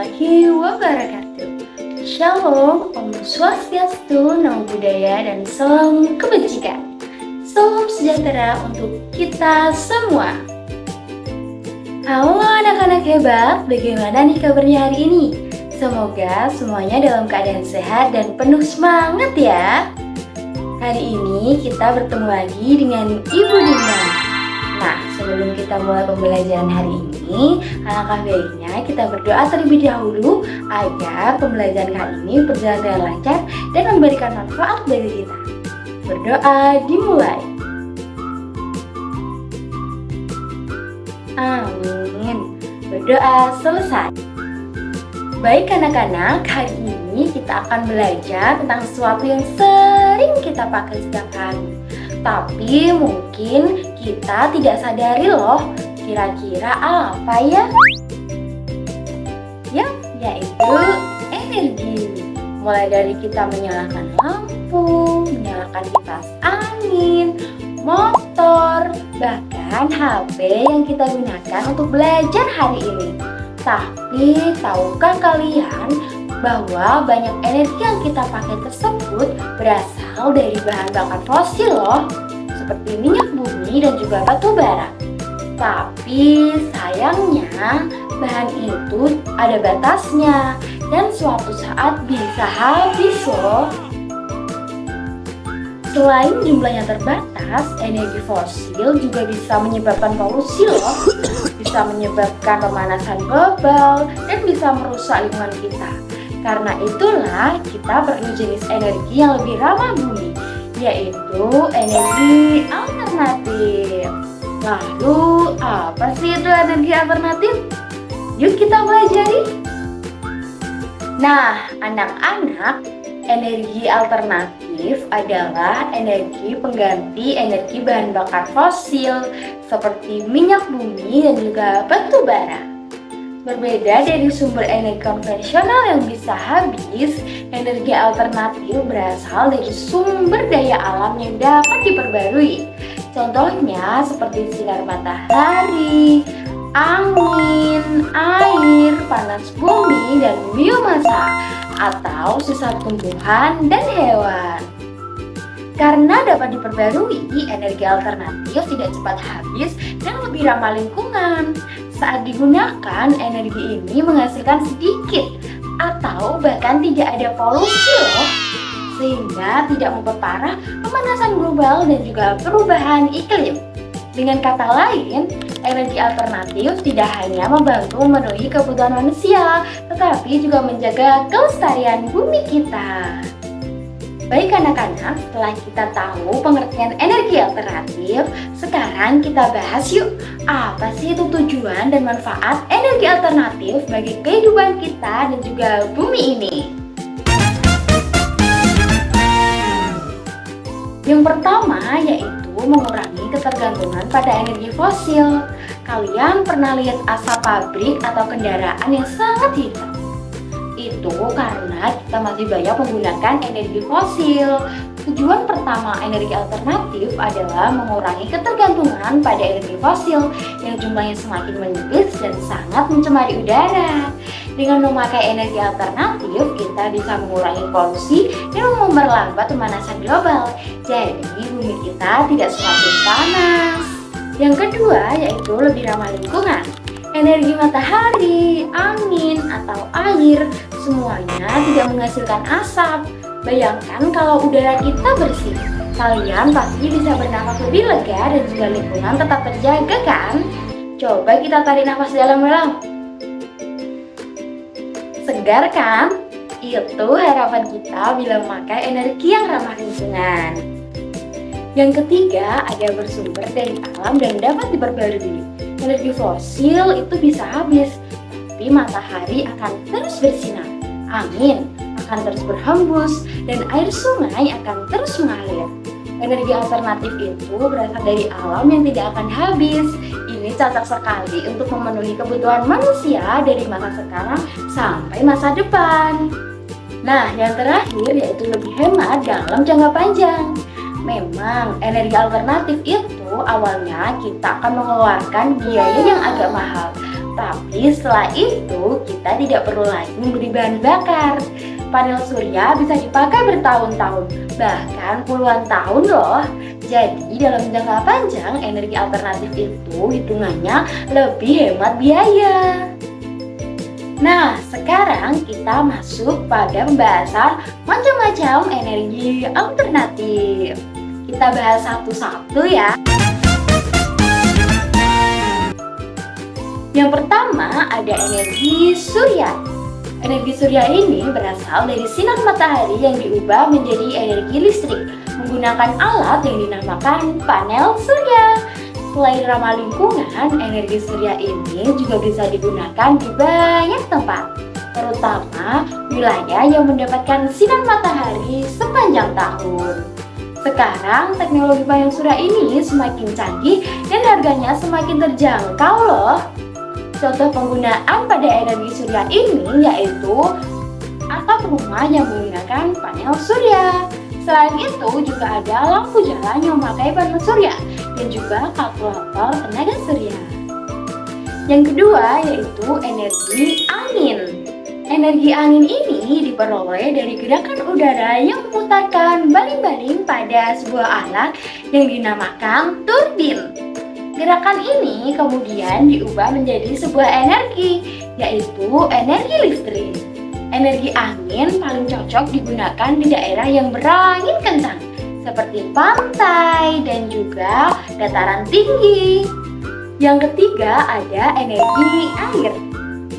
warahmatullahi wabarakatuh. Shalom, Om Swastiastu, Namo Buddhaya, dan salam kebajikan. Salam sejahtera untuk kita semua. Halo anak-anak hebat, bagaimana nih kabarnya hari ini? Semoga semuanya dalam keadaan sehat dan penuh semangat ya. Hari ini kita bertemu lagi dengan Ibu Dinda. Nah, sebelum kita mulai pembelajaran hari ini, alangkah baiknya kita berdoa terlebih dahulu agar pembelajaran kali ini berjalan dengan lancar dan memberikan manfaat bagi kita. Berdoa dimulai. Amin. Berdoa selesai. Baik anak-anak, hari ini kita akan belajar tentang sesuatu yang sering kita pakai setiap hari. Tapi mungkin kita tidak sadari loh, kira-kira apa ya? Yaitu energi. Mulai dari kita menyalakan lampu, menyalakan kipas angin, motor, bahkan HP yang kita gunakan untuk belajar hari ini. Tapi tahukah kalian bahwa banyak energi yang kita pakai tersebut berasal dari bahan bakar fosil loh, seperti minyak bumi dan juga batu bara. Tapi sayangnya bahan itu ada batasnya dan suatu saat bisa habis loh. Selain jumlahnya terbatas, energi fosil juga bisa menyebabkan polusi loh. Bisa menyebabkan pemanasan global dan bisa merusak lingkungan kita. Karena itulah kita perlu jenis energi yang lebih ramah bumi, yaitu energi alternatif. Lalu apa sih itu energi alternatif? Yuk kita pelajari. Nah, anak-anak, energi alternatif adalah energi pengganti energi bahan bakar fosil seperti minyak bumi dan juga batu bara. Berbeda dari sumber energi konvensional yang bisa habis, energi alternatif berasal dari sumber daya alam yang dapat diperbarui. Contohnya seperti sinar matahari, angin, air, panas bumi, dan biomasa atau sisa tumbuhan dan hewan. Karena dapat diperbarui, energi alternatif tidak cepat habis dan lebih ramah lingkungan. Saat digunakan, energi ini menghasilkan sedikit atau bahkan tidak ada polusi loh, sehingga tidak memperparah pemanasan global dan juga perubahan iklim. Dengan kata lain, energi alternatif tidak hanya membantu memenuhi kebutuhan manusia, tetapi juga menjaga kelestarian bumi kita. Baik anak-anak, setelah kita tahu pengertian energi alternatif, sekarang kita bahas yuk, apa sih itu tujuan dan manfaat energi alternatif bagi kehidupan kita dan juga bumi ini. Yang pertama yaitu mengurangi ketergantungan pada energi fosil. Kalian pernah lihat asap pabrik atau kendaraan yang sangat hitam? Itu karena kita masih banyak menggunakan energi fosil. Tujuan pertama energi alternatif adalah mengurangi ketergantungan pada energi fosil yang jumlahnya semakin menipis dan sangat mencemari udara. Dengan memakai energi alternatif, kita bisa mengurangi polusi dan memperlambat pemanasan global. Jadi bumi kita tidak semakin panas. Yang kedua yaitu lebih ramah lingkungan. Energi matahari, angin, atau air semuanya tidak menghasilkan asap. Bayangkan kalau udara kita bersih, kalian pasti bisa bernafas lebih lega dan juga lingkungan tetap terjaga kan? Coba kita tarik nafas dalam-dalam. Segar kan? Itu harapan kita bila memakai energi yang ramah lingkungan. Yang ketiga, ada bersumber dari alam dan dapat diperbarui. Energi fosil itu bisa habis, tapi matahari akan terus bersinar, angin akan terus berhembus, dan air sungai akan terus mengalir. Energi alternatif itu berasal dari alam yang tidak akan habis. Ini cocok sekali untuk memenuhi kebutuhan manusia dari masa sekarang sampai masa depan. Nah, yang terakhir yaitu lebih hemat dalam jangka panjang. Memang energi alternatif itu awalnya kita akan mengeluarkan biaya yang agak mahal. Tapi setelah itu kita tidak perlu lagi membeli bahan bakar. Panel surya bisa dipakai bertahun-tahun, bahkan puluhan tahun loh. Jadi dalam jangka panjang energi alternatif itu hitungannya lebih hemat biaya. Nah, sekarang kita masuk pada pembahasan macam-macam energi alternatif. Kita bahas satu-satu ya. Yang pertama ada energi surya. Energi surya ini berasal dari sinar matahari yang diubah menjadi energi listrik menggunakan alat yang dinamakan panel surya. Selain ramah lingkungan, energi surya ini juga bisa digunakan di banyak tempat, terutama wilayah yang mendapatkan sinar matahari sepanjang tahun. Sekarang teknologi panel surya ini semakin canggih dan harganya semakin terjangkau loh. Contoh penggunaan pada energi surya ini yaitu atap rumah yang menggunakan panel surya. Selain itu juga ada lampu jalan yang memakai panel surya dan juga kalkulator tenaga surya. Yang kedua yaitu energi angin. Energi angin ini diperoleh dari gerakan udara yang memutarkan baling-baling pada sebuah alat yang dinamakan turbin. Gerakan ini kemudian diubah menjadi sebuah energi, yaitu energi listrik. Energi angin paling cocok digunakan di daerah yang berangin kencang, seperti pantai dan juga dataran tinggi. Yang ketiga ada energi air.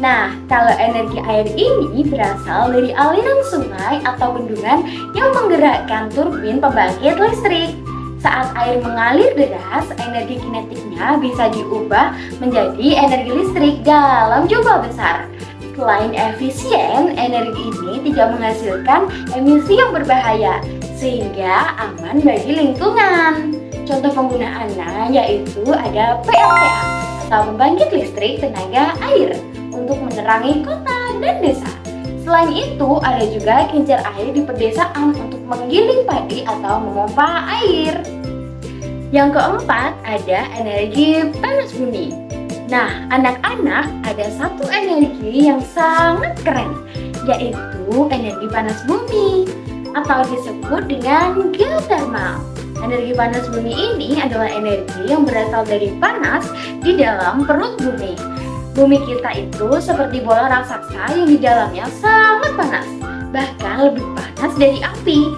Nah, kalau energi air ini berasal dari aliran sungai atau bendungan yang menggerakkan turbin pembangkit listrik. Saat air mengalir deras, energi kinetiknya bisa diubah menjadi energi listrik dalam jumlah besar. Selain efisien, energi ini tidak menghasilkan emisi yang berbahaya, sehingga aman bagi lingkungan. Contoh penggunaannya yaitu ada PLTA atau pembangkit listrik tenaga air untuk menerangi kota dan desa. Selain itu, ada juga kincir air di pedesaan untuk menggiling padi atau memompa air. Yang keempat, ada energi panas bumi. Nah, anak-anak, ada satu energi yang sangat keren, yaitu energi panas bumi atau disebut dengan geothermal. Energi panas bumi ini adalah energi yang berasal dari panas di dalam perut bumi. Bumi kita itu seperti bola raksasa yang di dalamnya sangat panas, bahkan lebih panas dari api.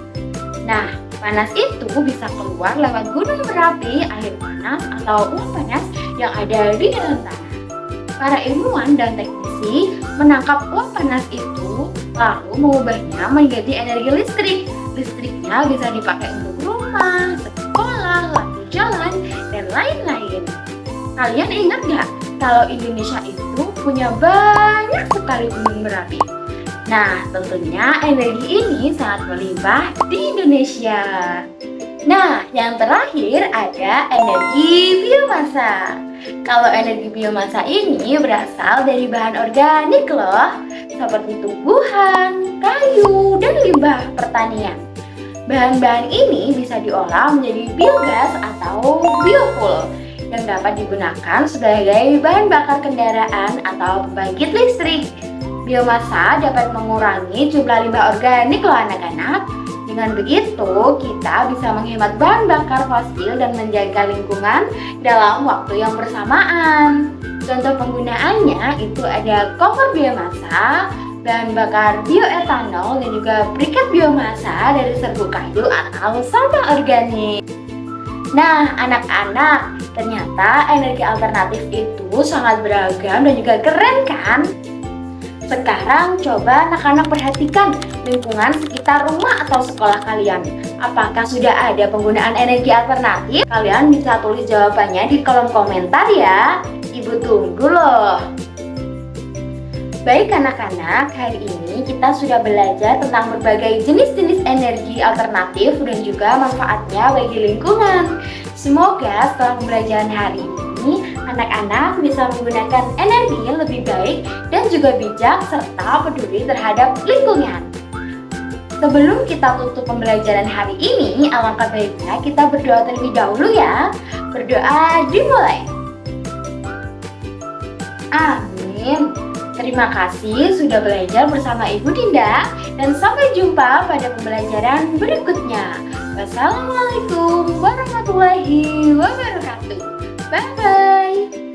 Nah, panas itu bisa keluar lewat gunung berapi, air panas, atau uap panas yang ada di dalam tanah. Para ilmuwan dan teknisi menangkap uap panas itu lalu mengubahnya menjadi energi listrik. Listriknya bisa dipakai untuk rumah, sekolah, lampu jalan, dan lain-lain. Kalian ingat gak kalau Indonesia itu punya banyak sekali gunung berapi? Nah, tentunya energi ini sangat melimpah di Indonesia. Nah, yang terakhir ada energi biomasa. Kalau energi biomasa ini berasal dari bahan organik loh, seperti tumbuhan, kayu, dan limbah pertanian. Bahan-bahan ini bisa diolah menjadi biogas atau biofuel yang dapat digunakan sebagai bahan bakar kendaraan atau pembangkit listrik. Biomasa dapat mengurangi jumlah limbah organik loh anak-anak. Dengan begitu, kita bisa menghemat bahan bakar fosil dan menjaga lingkungan dalam waktu yang bersamaan. Contoh penggunaannya itu ada kompor biomasa, bahan bakar bioetanol, dan juga briket biomasa dari serbuk kayu atau sampah organik. Nah, anak-anak, ternyata energi alternatif itu sangat beragam dan juga keren kan? Sekarang coba anak-anak perhatikan lingkungan sekitar rumah atau sekolah kalian. Apakah sudah ada penggunaan energi alternatif? Kalian bisa tulis jawabannya di kolom komentar ya. Ibu tunggu loh. Baik anak-anak, hari ini kita sudah belajar tentang berbagai jenis-jenis energi alternatif dan juga manfaatnya bagi lingkungan. Semoga setelah pembelajaran hari ini, anak-anak bisa menggunakan energi yang lebih baik dan juga bijak serta peduli terhadap lingkungan. Sebelum kita tutup pembelajaran hari ini, alangkah baiknya kita berdoa terlebih dahulu ya. Berdoa dimulai. Amin. Terima kasih sudah belajar bersama Ibu Dinda dan sampai jumpa pada pembelajaran berikutnya. Wassalamualaikum warahmatullahi wabarakatuh. Bye-bye.